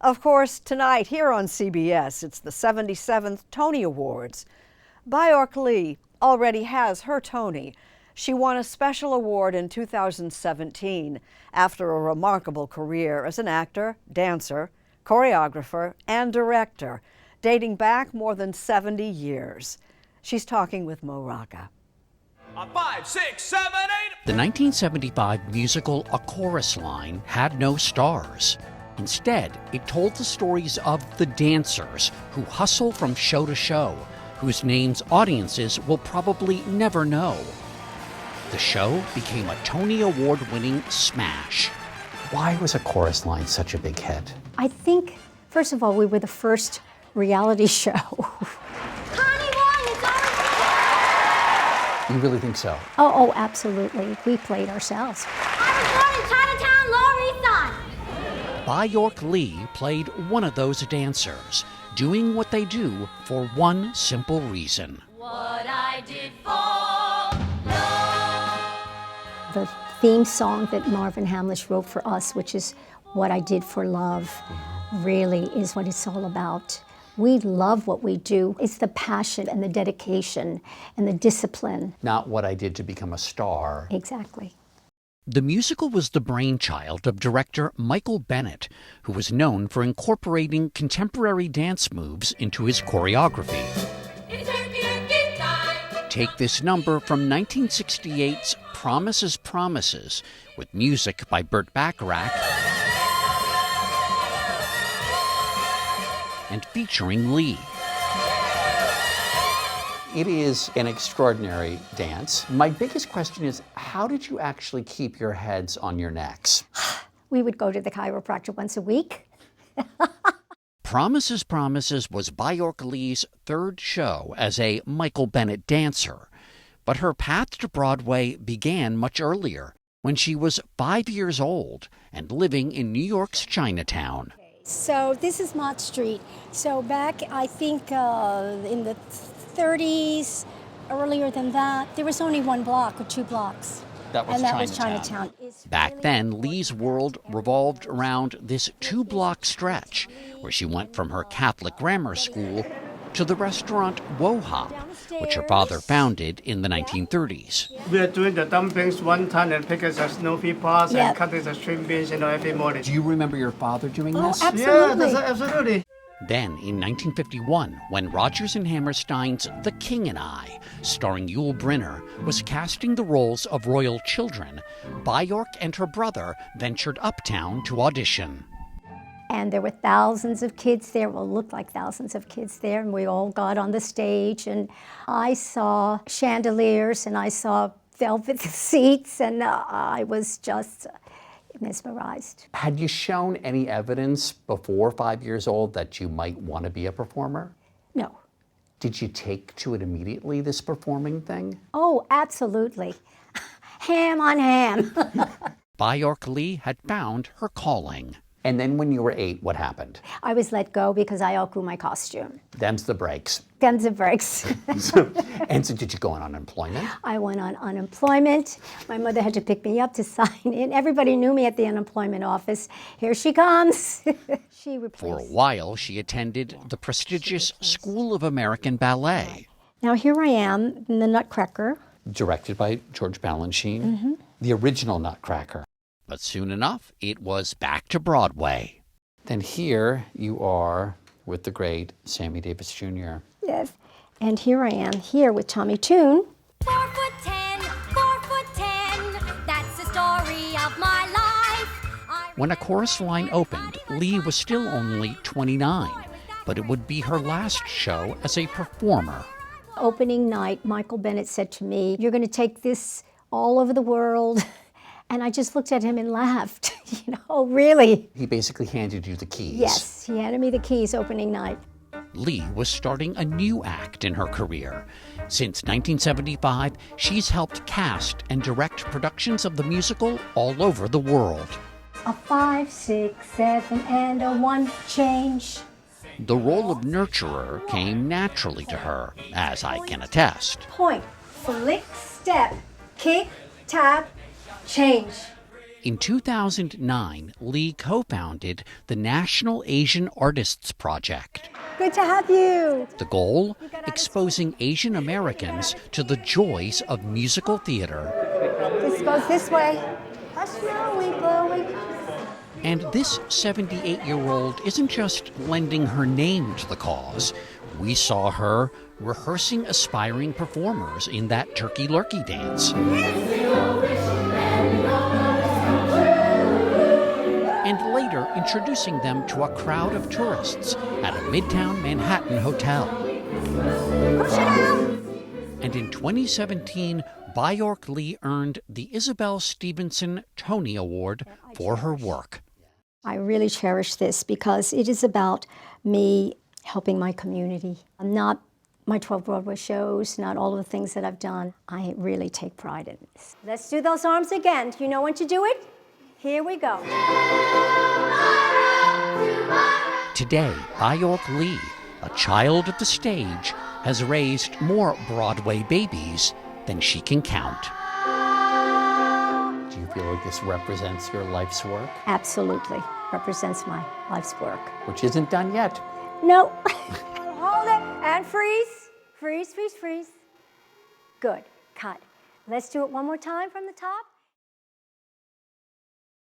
Of course, tonight here on CBS, it's the 77th Tony Awards. Baayork Lee already has her Tony. She won a special award in 2017 after a remarkable career as an actor, dancer, choreographer, and director, dating back more than 70 years. She's talking with Mo Rocca. 5, 6, 7, 8. The 1975 musical A Chorus Line had no stars. Instead, it told the stories of the dancers who hustle from show to show, whose names audiences will probably never know. The show became a Tony Award-winning smash. Why was A Chorus Line such a big hit? I think, first of all, we were the first reality show. You really think so? Oh, absolutely. We played ourselves. I was born in Chinatown, Lower East Side. Baayork Lee played one of those dancers, doing what they do for one simple reason. What I did for love. The theme song that Marvin Hamlish wrote for us, which is What I Did for Love, really is what it's all about. We love what we do. It's the passion and the dedication and the discipline. Not what I did to become a star. Exactly. The musical was the brainchild of director Michael Bennett, who was known for incorporating contemporary dance moves into his choreography. Take this number from 1968's Promises, Promises, with music by Burt Bacharach and featuring Lee. It is an extraordinary dance. My biggest question is, how did you actually keep your heads on your necks? We would go to the chiropractor once a week. Promises, Promises was Baayork Lee's third show as a Michael Bennett dancer. But her path to Broadway began much earlier, when she was 5 years old and living in New York's Chinatown. So this is Mott Street. So back, I think, in the 30s, earlier than that, there was only one block or 2 blocks. That was Chinatown. Back then, Lee's world revolved around this 2-block stretch, where she went from her Catholic grammar school to the restaurant Wo Hop, which her father founded in the 1930s. We are doing the dumplings one time and pick us a snow pea pots and cut the string beans, every morning. Do you remember your father doing this? Oh, absolutely. Yeah, absolutely. Then, in 1951, when Rodgers and Hammerstein's The King and I, starring Yul Brynner, was casting the roles of royal children, Baayork and her brother ventured uptown to audition. And there were thousands of kids there, well, looked like thousands of kids there, and we all got on the stage, and I saw chandeliers, and I saw velvet seats, and I was just mesmerized. Had you shown any evidence before 5 years old that you might want to be a performer? No. Did you take to it immediately, this performing thing? Oh, absolutely. Ham on ham. Baayork Lee had found her calling. And then when you were 8, what happened? I was let go because I outgrew my costume. Them's the breaks. Them's the breaks. And so did you go on unemployment? I went on unemployment. My mother had to pick me up to sign in. Everybody knew me at the unemployment office. Here she comes. She replaced. For a while, she attended the prestigious School of American Ballet. Now here I am in the Nutcracker. Directed by George Balanchine, the original Nutcracker. But soon enough, it was back to Broadway. Then here you are with the great Sammy Davis Jr. Yes. And here I am, here with Tommy Tune. 4'10", 4'10", that's the story of my life. When A Chorus Line opened, Lee was still only 29, but it would be her last show as a performer. Opening night, Michael Bennett said to me, "You're going to take this all over the world." And I just looked at him and laughed. Really? He basically handed you the keys. Yes, he handed me the keys opening night. Lee was starting a new act in her career. Since 1975, she's helped cast and direct productions of the musical all over the world. A 5, 6, 7, and a 1 change. The role of nurturer came naturally to her, as I can attest. Point, flick, step, kick, tap, change. In 2009, Lee co-founded the National Asian Artists Project. Good to have you. The goal? Exposing Asian Americans to the joys of musical theater. This goes this way. A snowy blowing. And this 78-year-old isn't just lending her name to the cause. We saw her rehearsing aspiring performers in that turkey lurkey dance. And later introducing them to a crowd of tourists at a Midtown Manhattan hotel. Push it out. And in 2017, Baayork Lee earned the Isabel Stevenson Tony Award for her work. I really cherish this because it is about me helping my community. Not my 12 Broadway shows, not all of the things that I've done. I really take pride in this. Let's do those arms again. Do you know when to do it? Here we go. Today, Baayork Lee, a child of the stage, has raised more Broadway babies than she can count. Do you feel like this represents your life's work? Absolutely. Represents my life's work. Which isn't done yet. No. Hold it and freeze. Freeze, freeze, freeze. Good. Cut. Let's do it one more time from the top.